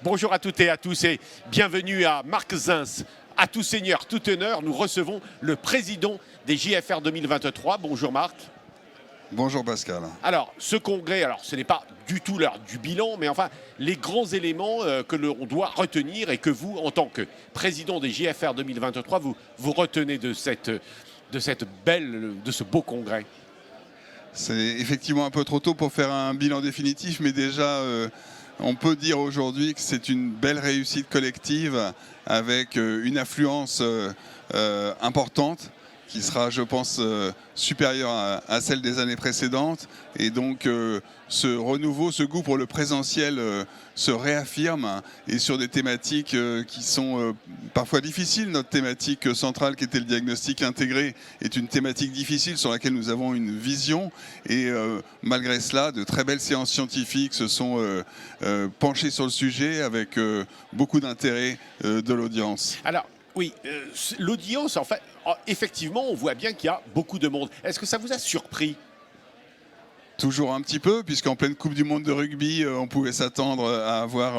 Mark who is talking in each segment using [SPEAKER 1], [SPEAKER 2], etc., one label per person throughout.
[SPEAKER 1] Bonjour à toutes et à tous et bienvenue à Marc Zins. À tout seigneur, tout honneur, nous recevons le président des JFR 2023. Bonjour Marc.
[SPEAKER 2] Bonjour Pascal.
[SPEAKER 1] Alors, ce congrès, ce n'est pas du tout l'heure du bilan, mais enfin, les grands éléments que l'on doit retenir et que vous, en tant que président des JFR 2023, vous retenez de ce beau congrès.
[SPEAKER 2] C'est effectivement un peu trop tôt pour faire un bilan définitif, mais déjà, on peut dire aujourd'hui que c'est une belle réussite collective avec une affluence importante qui sera, je pense, supérieure à celle des années précédentes. Et donc, ce renouveau, ce goût pour le présentiel se réaffirme et sur des thématiques qui sont parfois difficiles. Notre thématique centrale, qui était le diagnostic intégré, est une thématique difficile sur laquelle nous avons une vision. Et malgré cela, de très belles séances scientifiques se sont penchées sur le sujet avec beaucoup d'intérêt de l'audience.
[SPEAKER 1] Alors, oui, l'audience, en fait, effectivement, on voit bien qu'il y a beaucoup de monde. Est-ce que ça vous a surpris ?
[SPEAKER 2] Toujours un petit peu, puisqu'en pleine Coupe du Monde de rugby, on pouvait s'attendre à avoir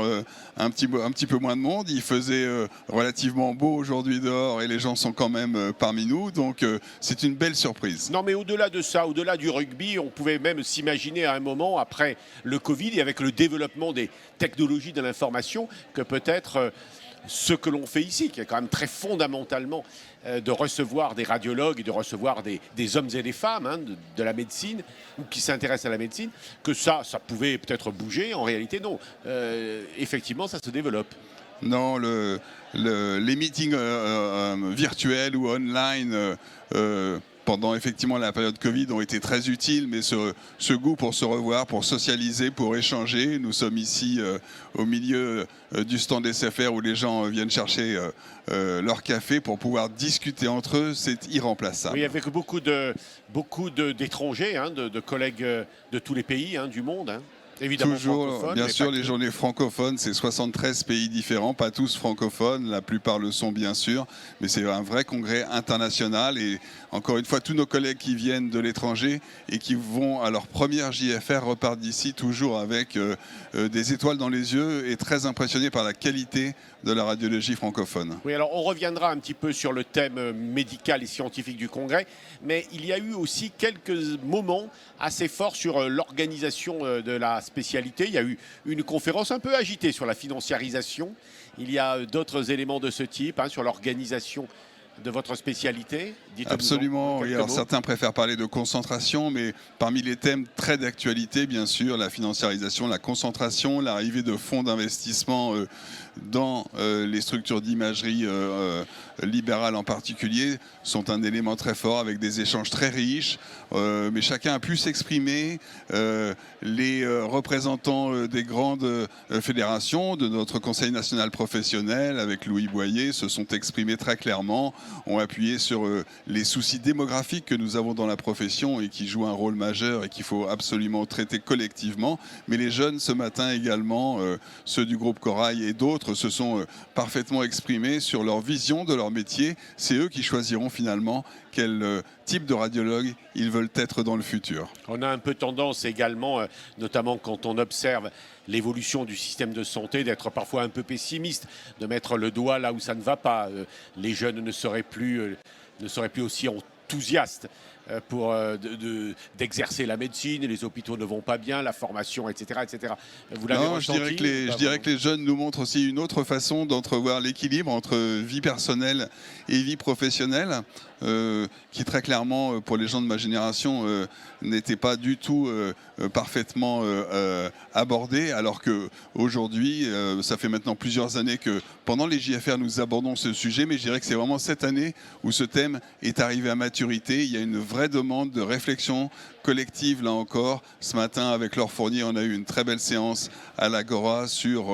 [SPEAKER 2] un petit peu moins de monde. Il faisait relativement beau aujourd'hui dehors et les gens sont quand même parmi nous, donc c'est une belle surprise.
[SPEAKER 1] Non, mais au-delà de ça, au-delà du rugby, on pouvait même s'imaginer à un moment, après le Covid et avec le développement des technologies de l'information, que peut-être ce que l'on fait ici, qui est quand même très fondamentalement de recevoir des radiologues et de recevoir des hommes et des femmes de la médecine, ou qui s'intéressent à la médecine, que ça pouvait peut-être bouger. En réalité, non. Effectivement, ça se développe.
[SPEAKER 2] Non, les meetings virtuels ou online pendant effectivement la période Covid ont été très utiles, mais ce goût pour se revoir, pour socialiser, pour échanger. Nous sommes ici au milieu du stand SFR où les gens viennent chercher leur café pour pouvoir discuter entre eux. C'est irremplaçable.
[SPEAKER 1] Oui, avec beaucoup d'étrangers, de collègues de tous les pays du monde. Évidemment,
[SPEAKER 2] toujours, bien sûr, les journées francophones, c'est 73 pays différents, pas tous francophones, la plupart le sont bien sûr, mais c'est un vrai congrès international et encore une fois, tous nos collègues qui viennent de l'étranger et qui vont à leur première JFR repartent d'ici toujours avec des étoiles dans les yeux et très impressionnés par la qualité de la radiologie francophone.
[SPEAKER 1] Oui, alors on reviendra un petit peu sur le thème médical et scientifique du congrès, mais il y a eu aussi quelques moments assez forts sur l'organisation de la spécialité. Il y a eu une conférence un peu agitée sur la financiarisation. Il y a d'autres éléments de ce type sur l'organisation de votre spécialité.
[SPEAKER 2] Absolument, oui. Alors certains préfèrent parler de concentration, mais parmi les thèmes très d'actualité, bien sûr, la financiarisation, la concentration, l'arrivée de fonds d'investissement dans les structures d'imagerie libérale en particulier sont un élément très fort avec des échanges très riches, mais chacun a pu s'exprimer. Les représentants des grandes fédérations, de notre Conseil national professionnel avec Louis Boyer, se sont exprimés très clairement, ont appuyé sur les soucis démographiques que nous avons dans la profession et qui jouent un rôle majeur et qu'il faut absolument traiter collectivement. Mais les jeunes ce matin également, ceux du groupe Corail et d'autres, se sont parfaitement exprimés sur leur vision de leur métier. C'est eux qui choisiront finalement quel type de radiologue ils veulent être dans le futur.
[SPEAKER 1] On a un peu tendance également, notamment quand on observe l'évolution du système de santé, d'être parfois un peu pessimiste, de mettre le doigt là où ça ne va pas. Les jeunes ne seraient plus aussi enthousiastes pour d'exercer la médecine, les hôpitaux ne vont pas bien, la formation, etc. etc. Vous l'avez ressenti ?
[SPEAKER 2] Je dirais que les jeunes nous montrent aussi une autre façon d'entrevoir l'équilibre entre vie personnelle et vie professionnelle, qui très clairement, pour les gens de ma génération, n'était pas du tout parfaitement abordé, alors qu'aujourd'hui, ça fait maintenant plusieurs années que pendant les JFR, nous abordons ce sujet, mais je dirais que c'est vraiment cette année où ce thème est arrivé à maturité. Il y a une vraie demande de réflexion collective, là encore. Ce matin, avec Laure Fournier, on a eu une très belle séance à l'Agora sur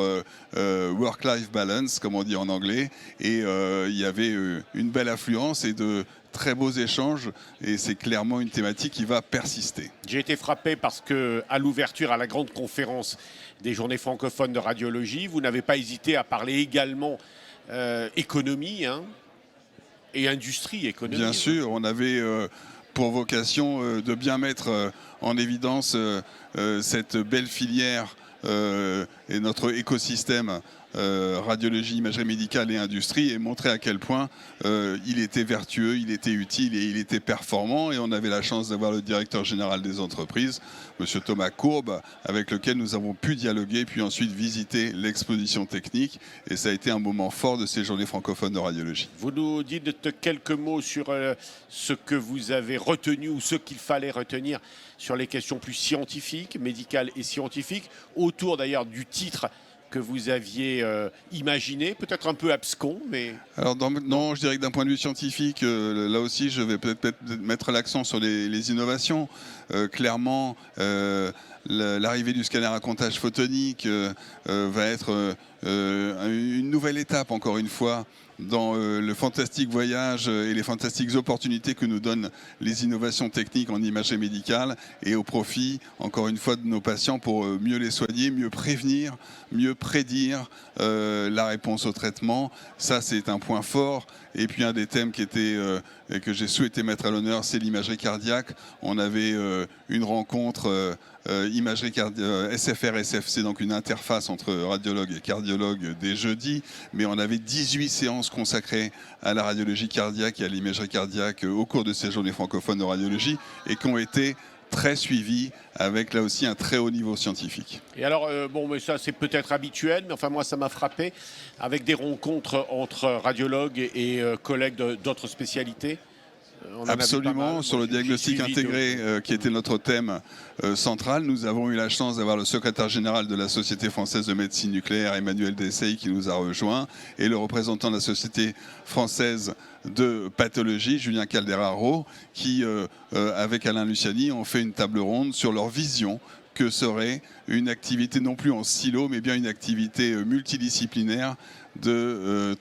[SPEAKER 2] work-life balance, comme on dit en anglais, et il y avait une belle affluence et de très beaux échanges, et c'est clairement une thématique qui va persister.
[SPEAKER 1] J'ai été frappé parce qu'à l'ouverture, à la grande conférence des journées francophones de radiologie, vous n'avez pas hésité à parler également économie et industrie économique.
[SPEAKER 2] Bien sûr, on avait pour vocation de bien mettre en évidence cette belle filière et notre écosystème radiologie, imagerie médicale et industrie, et montrer à quel point il était vertueux, il était utile et il était performant. Et on avait la chance d'avoir le directeur général des entreprises, M. Thomas Courbe, avec lequel nous avons pu dialoguer, puis ensuite visiter l'exposition technique. Et ça a été un moment fort de ces journées francophones de radiologie.
[SPEAKER 1] Vous nous dites quelques mots sur ce que vous avez retenu ou ce qu'il fallait retenir sur les questions plus scientifiques, médicales et scientifiques, autour d'ailleurs du titre que vous aviez imaginé, peut-être un peu abscon, mais...
[SPEAKER 2] Alors non, je dirais que d'un point de vue scientifique, là aussi, je vais peut-être mettre l'accent sur les innovations. Clairement, l'arrivée du scanner à comptage photonique va être une nouvelle étape, encore une fois, dans le fantastique voyage et les fantastiques opportunités que nous donnent les innovations techniques en imagerie médicale, et au profit, encore une fois, de nos patients pour mieux les soigner, mieux prévenir, mieux prédire la réponse au traitement. Ça, c'est un point fort. Et puis un des thèmes qui était, que j'ai souhaité mettre à l'honneur, c'est l'imagerie cardiaque. On avait une rencontre imagerie SFR-SFC, donc une interface entre radiologue et cardiologue dès jeudi, mais on avait 18 séances consacrées à la radiologie cardiaque et à l'imagerie cardiaque au cours de ces journées francophones de radiologie, et qui ont été très suivi, avec là aussi un très haut niveau scientifique.
[SPEAKER 1] Et alors, bon, mais ça c'est peut-être habituel, mais enfin moi ça m'a frappé, avec des rencontres entre radiologues et collègues d'autres spécialités.
[SPEAKER 2] Absolument, sur le diagnostic intégré qui était notre thème central, nous avons eu la chance d'avoir le secrétaire général de la Société française de médecine nucléaire, Emmanuel Dessay, qui nous a rejoints, et le représentant de la Société française de pathologie, Julien Calderaro, qui, avec Alain Luciani, ont fait une table ronde sur leur vision que serait une activité non plus en silo, mais bien une activité multidisciplinaire de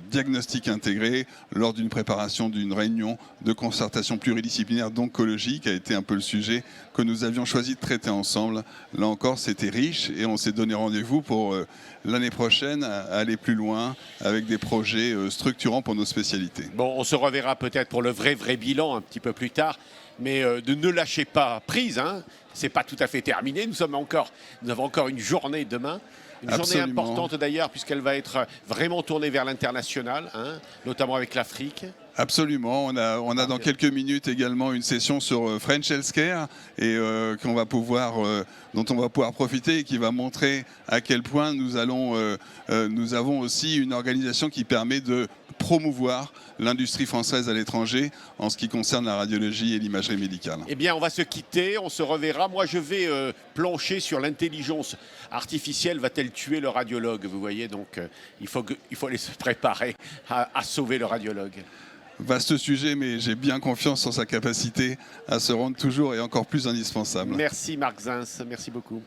[SPEAKER 2] diagnostic intégré lors d'une préparation d'une réunion de concertation pluridisciplinaire d'oncologie, qui a été un peu le sujet que nous avions choisi de traiter ensemble. Là encore, c'était riche, et on s'est donné rendez-vous pour l'année prochaine à aller plus loin avec des projets structurants pour nos spécialités.
[SPEAKER 1] Bon, on se reverra peut-être pour le vrai bilan un petit peu plus tard, mais ne lâchez pas prise, hein. C'est pas tout à fait terminé, nous avons encore une journée demain. Une journée importante d'ailleurs, puisqu'elle va être vraiment tournée vers l'international, hein, notamment avec l'Afrique.
[SPEAKER 2] Absolument, on a dans quelques minutes également une session sur French Healthcare, et dont on va pouvoir profiter, et qui va montrer à quel point nous avons aussi une organisation qui permet de promouvoir l'industrie française à l'étranger en ce qui concerne la radiologie et l'imagerie médicale.
[SPEAKER 1] Eh bien, on va se quitter, on se reverra. Moi, je vais plancher sur l'intelligence artificielle. Va-t-elle tuer le radiologue? Vous voyez, donc il faut aller se préparer à sauver le radiologue.
[SPEAKER 2] Vaste sujet, mais j'ai bien confiance en sa capacité à se rendre toujours et encore plus indispensable.
[SPEAKER 1] Merci Marc Zins, merci beaucoup.